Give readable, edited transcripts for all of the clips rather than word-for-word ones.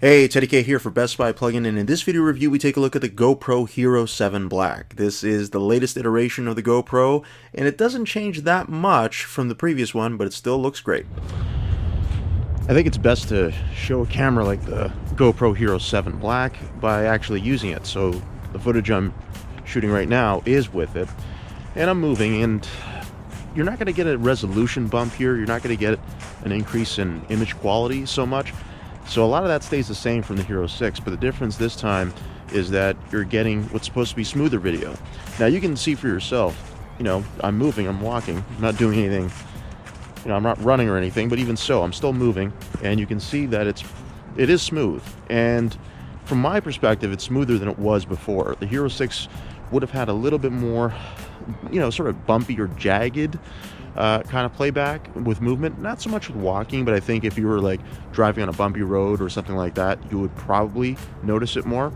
Hey, Teddy K here for Best Buy Plugin, and in this video review we take a look at the GoPro Hero7 Black. This is the latest iteration of the GoPro, and it doesn't change that much from the previous one, but it still looks great. I think it's best to show a camera like the GoPro Hero7 Black by actually using it. So the footage I'm shooting right now is with it, and I'm moving, and you're not going to get a resolution bump here. You're not going to get an increase in image quality so much. So a lot of that stays the same from the Hero 6, but the difference this time is that you're getting what's supposed to be smoother video. Now you can see for yourself, you know, I'm moving, I'm walking, I'm not doing anything, you know, I'm not running or anything, but even so, I'm still moving, and you can see that it is smooth. And from my perspective, it's smoother than it was before. The Hero 6 would have had a little bit more, you know, sort of bumpy or jagged kind of playback with movement. Not so much with walking, but I think if you were like driving on a bumpy road or something like that, you would probably notice it more.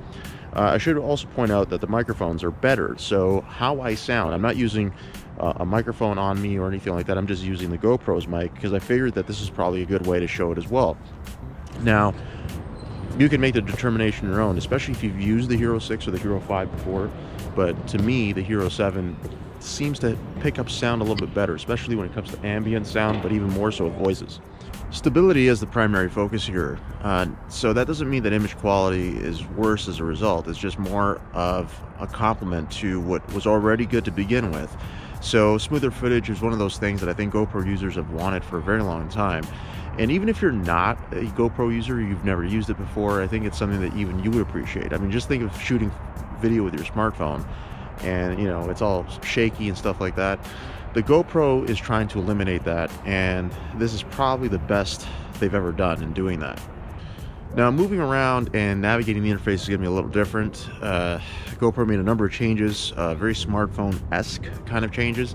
I should also point out that the microphones are better. So how I sound, I'm not using a microphone on me or anything like that. I'm just using the GoPro's mic because I figured that this is probably a good way to show it as well. Now, you can make the determination your own, especially if you've used the Hero 6 or the Hero 5 before. But to me, the Hero 7 seems to pick up sound a little bit better, especially when it comes to ambient sound, but even more so with voices. Stability is the primary focus here, so that doesn't mean that image quality is worse as a result. It's just more of a complement to what was already good to begin with. So smoother footage is one of those things that I think GoPro users have wanted for a very long time. And even if you're not a GoPro user, you've never used it before, I think it's something that even you would appreciate. I mean, just think of shooting video with your smartphone and, you know, it's all shaky and stuff like that. The GoPro is trying to eliminate that, and this is probably the best they've ever done in doing that. Now, moving around and navigating the interface is going to be a little different. GoPro made a number of changes, very smartphone-esque kind of changes.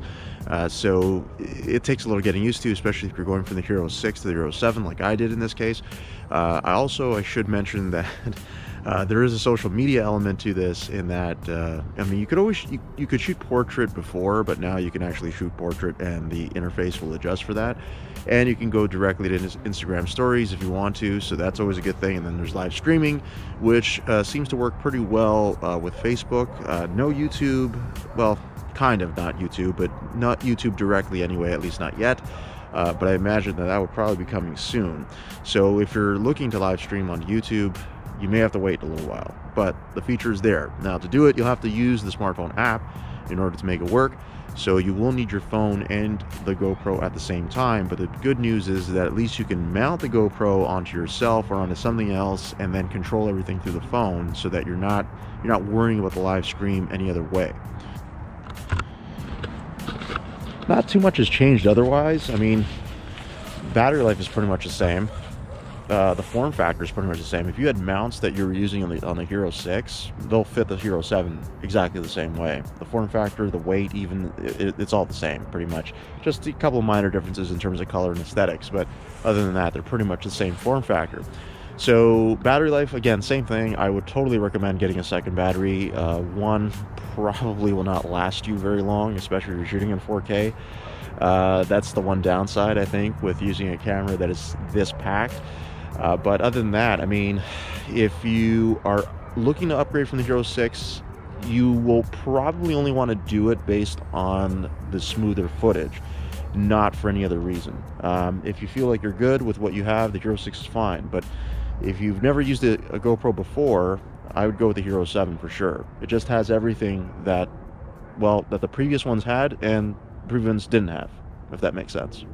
So it takes a little getting used to, especially if you're going from the Hero 6 to the Hero 7 like I did in this case. I should mention that there is a social media element to this in that, I mean, you could always, you could shoot portrait before, but now you can actually shoot portrait and the interface will adjust for that. And you can go directly to Instagram stories if you want to, so that's always a good thing. And then there's live streaming, which seems to work pretty well with Facebook. No YouTube, well, kind of not YouTube, but not YouTube directly anyway, at least not yet. But I imagine that would probably be coming soon. So if you're looking to live stream on YouTube, you may have to wait a little while, but the feature is there. Now, to do it, you'll have to use the smartphone app in order to make it work. So you will need your phone and the GoPro at the same time. But the good news is that at least you can mount the GoPro onto yourself or onto something else and then control everything through the phone, so that you're not worrying about the live stream any other way. Not too much has changed otherwise. I mean, battery life is pretty much the same. The form factor is pretty much the same. If you had mounts that you were using on the Hero 6, they'll fit the Hero 7 exactly the same way. The form factor, the weight, even, it's all the same pretty much. Just a couple of minor differences in terms of color and aesthetics, but other than that, they're pretty much the same form factor. So battery life, again, same thing. I would totally recommend getting a second battery. One probably will not last you very long, especially if you're shooting in 4K. That's the one downside, I think, with using a camera that is this packed. But other than that, I mean, if you are looking to upgrade from the Hero 6, you will probably only want to do it based on the smoother footage, not for any other reason. If you feel like you're good with what you have, the Hero 6 is fine. But if you've never used a GoPro before, I would go with the Hero 7 for sure. It just has everything that, well, that the previous ones had and the previous ones didn't have, if that makes sense.